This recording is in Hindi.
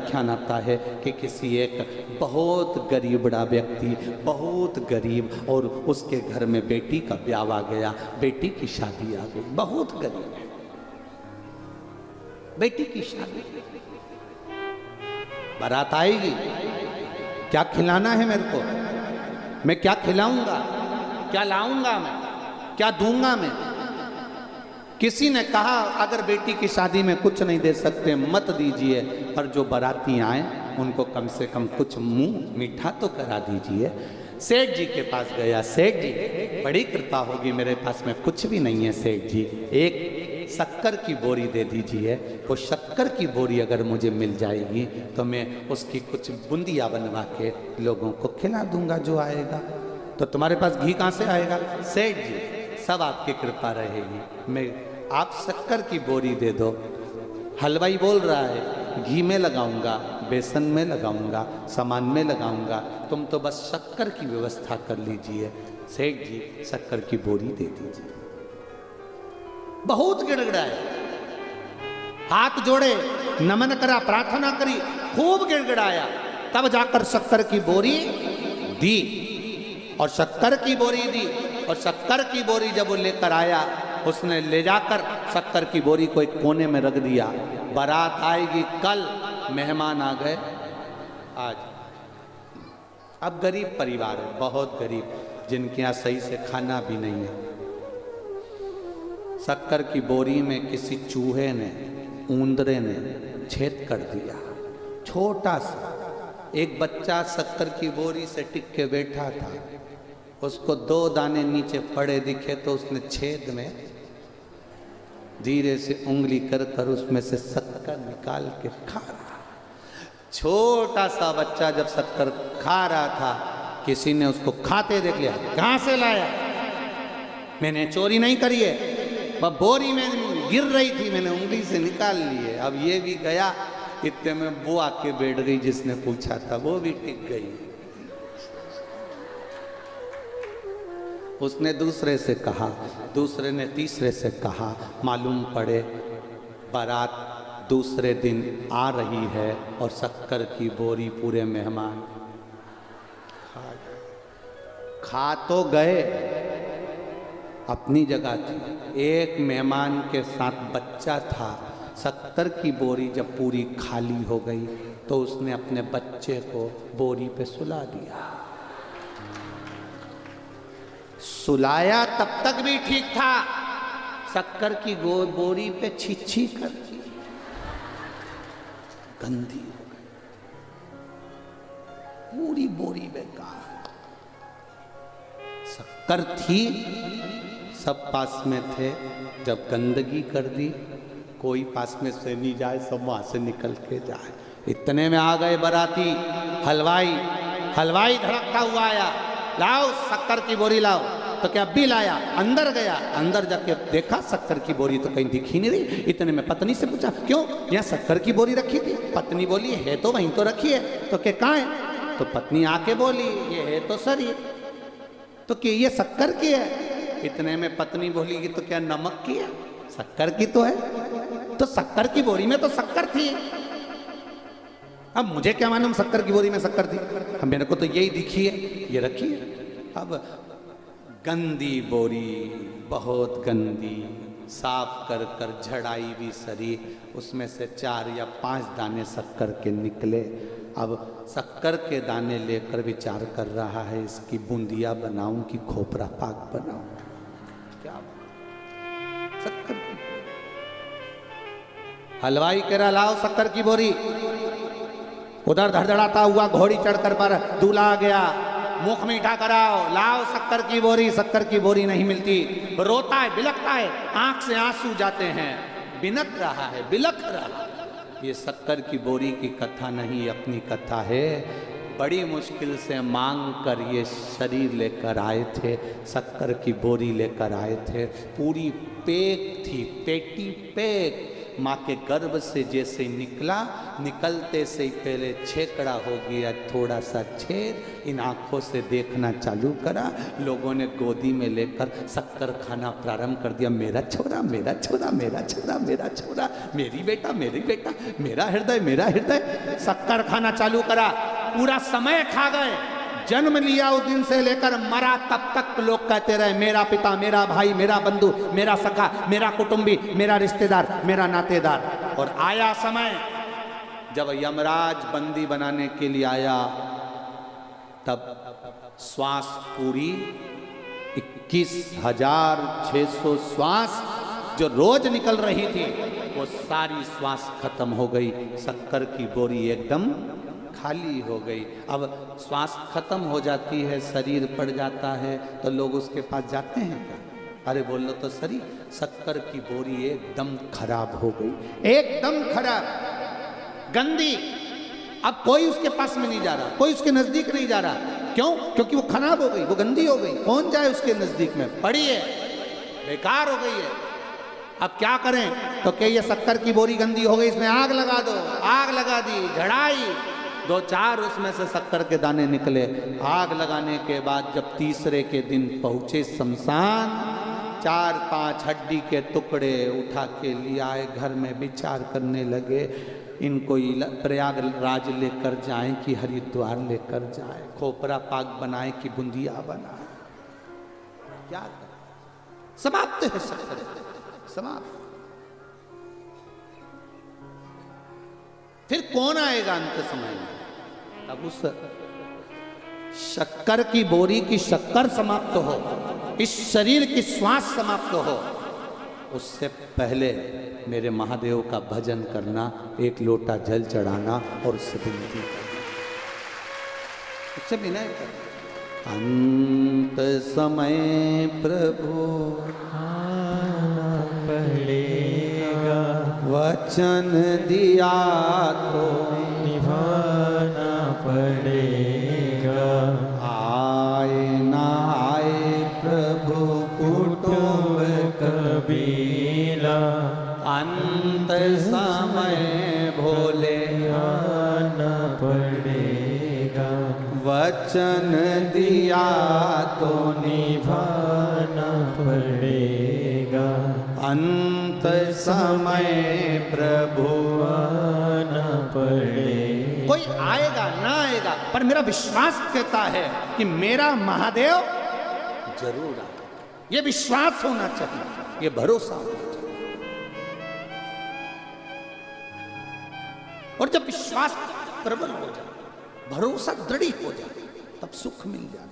व्याख्यान आता है कि किसी एक बहुत गरीबड़ा व्यक्ति, बहुत गरीब, और उसके घर में बेटी का ब्याह आ गया, बेटी की शादी आ गई, बहुत गरीब है, बेटी की शादी, बारात आएगी, क्या खिलाना है मेरे को, मैं क्या खिलाऊंगा, क्या लाऊंगा, मैं क्या दूंगा, मैं। किसी ने कहा अगर बेटी की शादी में कुछ नहीं दे सकते मत दीजिए, पर जो बाराती आए उनको कम से कम कुछ मुंह मीठा तो करा दीजिए। सेठ जी के पास गया, सेठ जी बड़ी कृपा होगी, मेरे पास में कुछ भी नहीं है सेठ जी, एक शक्कर की बोरी दे दीजिए। वो शक्कर की बोरी अगर मुझे मिल जाएगी तो मैं उसकी कुछ बूंदिया बनवा के लोगों को खिला दूंगा जो आएगा। तो तुम्हारे पास घी कहाँ से आएगा? सेठ जी सब आपकी कृपा रहेगी, मैं आप शक्कर की बोरी दे दो। हलवाई बोल रहा है घी में लगाऊंगा, बेसन में लगाऊंगा, सामान में लगाऊंगा, तुम तो बस शक्कर की व्यवस्था कर लीजिए। सेठ जी शक्कर की बोरी दे दीजिए। बहुत गिड़गिड़ाए, हाथ जोड़े, नमन करा, प्रार्थना करी, खूब गिड़गिड़ाया, तब जाकर शक्कर की बोरी दी, और शक्कर की बोरी दी, और शक्कर की बोरी जब वो लेकर आया, उसने ले जाकर शक्कर की बोरी को एक कोने में रख दिया। बारात आएगी कल, मेहमान आ गए आज। अब गरीब परिवार है, बहुत गरीब, जिनके यहाँ सही से खाना भी नहीं है। शक्कर की बोरी में किसी चूहे ने, ऊंदरे ने छेद कर दिया, छोटा सा। एक बच्चा शक्कर की बोरी से टिक के बैठा था, उसको 2 दाने नीचे पड़े दिखे तो उसने छेद में धीरे से उंगली कर कर उसमें से शक्कर निकाल के खा रहा। छोटा सा बच्चा जब शक्कर खा रहा था, किसी ने उसको खाते देख लिया, कहां से लाया? मैंने चोरी नहीं करी है, वह बोरी में गिर रही थी, मैंने उंगली से निकाल ली है। अब ये भी गया, इतने में वो आके बैठ गई, जिसने पूछा था वो भी टिक गई। उसने दूसरे से कहा, दूसरे ने तीसरे से कहा, मालूम पड़े बारात दूसरे दिन आ रही है और शक्कर की बोरी पूरे मेहमान खा तो गए, अपनी जगह थी। एक मेहमान के साथ बच्चा था, शक्कर की बोरी जब पूरी खाली हो गई तो उसने अपने बच्चे को बोरी पे सुला दिया। सुलाया तब तक भी ठीक था, शक्कर की बोरी पे छिछी कर दी, गंदी हो गई, पूरी बोरी बेकार। शक्कर थी, सब पास में थे, जब गंदगी कर दी कोई पास में से नहीं जाए, सब वहां से निकल के जाए। इतने में आ गए बाराती, हलवाई धड़कता हुआ आया, लाओ शक्कर की बोरी लाओ। तो क्या भी लाया, अंदर गया, अंदर जाके देखा शक्कर की बोरी तो कहीं दिखी नहीं रही। इतने में पत्नी से पूछा, क्यों यहाँ शक्कर की बोरी रखी थी? पत्नी बोली है तो वहीं तो रखी है। तो क्या कहाँ है? तो पत्नी आके बोली ये है तो सरी, तो क्या ये शक्कर की है? इतने में पत्नी बोली कि तो क्या नमक की है? शक्कर की तो है। तो शक्कर की बोरी में तो शक्कर थी, अब मुझे क्या मालूम शक्कर की बोरी में शक्कर थी, अब मेरे को तो यही दिखी है, ये रखी है। अब गंदी बोरी, बहुत गंदी, साफ कर कर झड़ाई भी सरी, उसमें से 4 या 5 दाने शक्कर के निकले। अब शक्कर के दाने लेकर विचार कर रहा है, इसकी बूंदिया बनाऊं कि खोपरा पाक बनाऊं, क्या शक्कर की। हलवाई कह रहा लाओ शक्कर की बोरी। उधर धड़धड़ाता हुआ घोड़ी चढ़कर पर दूल्हा आ गया, मुख मीठा कराओ, लाओ शक्कर की बोरी। शक्कर की बोरी नहीं मिलती, रोता है, बिलखता है, आंख से आंसू जाते हैं, बिनक रहा है, बिलख रहा है। ये शक्कर की बोरी की कथा नहीं, अपनी कथा है। बड़ी मुश्किल से मांग कर ये शरीर लेकर आए थे, शक्कर की बोरी लेकर आए थे। पूरी पेक थी, पेटी पेक। माँ के गर्भ से जैसे निकला, निकलते से ही पहले छेकड़ा हो गया, थोड़ा सा छेद। इन आँखों से देखना चालू करा, लोगों ने गोदी में लेकर शक्कर खाना प्रारंभ कर दिया। मेरा छोरा, मेरा छोरा, मेरा छोरा, मेरा छोरा। मेरी बेटा, मेरी बेटा, मेरा हृदय, मेरा हृदय। शक्कर खाना चालू करा, पूरा समय खा गए। जन्म लिया उस दिन से लेकर मरा तब तक लोग कहते रहे मेरा पिता, मेरा भाई, मेरा बंधु, मेरा सखा, मेरा कुटुंबी, मेरा रिश्तेदार, मेरा नातेदार। और आया समय जब यमराज बंदी बनाने के लिए आया, तब श्वास पूरी 21,600 श्वास जो रोज निकल रही थी वो सारी श्वास खत्म हो गई। शक्कर की बोरी एकदम खाली हो गई। अब श्वास खत्म हो जाती है, शरीर पड़ जाता है, तो लोग उसके पास जाते हैं क्या? अरे बोलो तो सही, शक्कर की बोरी एकदम खराब हो गई, एकदम खराब, गंदी। अब कोई उसके पास में नहीं जा रहा, कोई उसके नजदीक नहीं जा रहा। क्यों? क्योंकि वो खराब हो गई, वो गंदी हो गई। कौन जाए उसके नजदीक में? पड़ी है, बेकार हो गई है। अब क्या करें? तो क्या ये शक्कर की बोरी गंदी हो गई, इसमें आग लगा दो। आग लगा दी, झड़ाई, 2-4 उसमें से शक्कर के दाने निकले। आग लगाने के बाद जब तीसरे के दिन पहुंचे शमशान, 4-5 हड्डी के टुकड़े उठा के लिए आए, घर में विचार करने लगे इनको प्रयागराज लेकर जाएं कि हरिद्वार लेकर जाएं, खोपरा पाक बनाए कि बूंदिया बनाए, क्या करें? समाप्त है शक्कर, समाप्त। फिर कौन आएगा अंत समय में? तब उस शक्कर की बोरी की शक्कर समाप्त हो, इस शरीर की श्वास समाप्त हो, उससे पहले मेरे महादेव का भजन करना, एक लोटा जल चढ़ाना और उससे विनती करना, उससे विनय करना। अंत समय प्रभु आना पड़ेगा, वचन दिया तो निभाना पड़ेगा। आए ना आए प्रभु कुटुंब कबीला, अंत समय भोले आना पड़ेगा। वचन दिया तो निभाना पड़ेगा। अंत समय प्रभु आना पड़ेगा। कोई आएगा ना आएगा, पर मेरा विश्वास कहता है कि मेरा महादेव जरूर आएगा। ये विश्वास होना चाहिए, ये भरोसा होना चाहिए। और जब विश्वास प्रबल हो जाए, भरोसा दृढ़ हो जाए, तब सुख मिल जाए।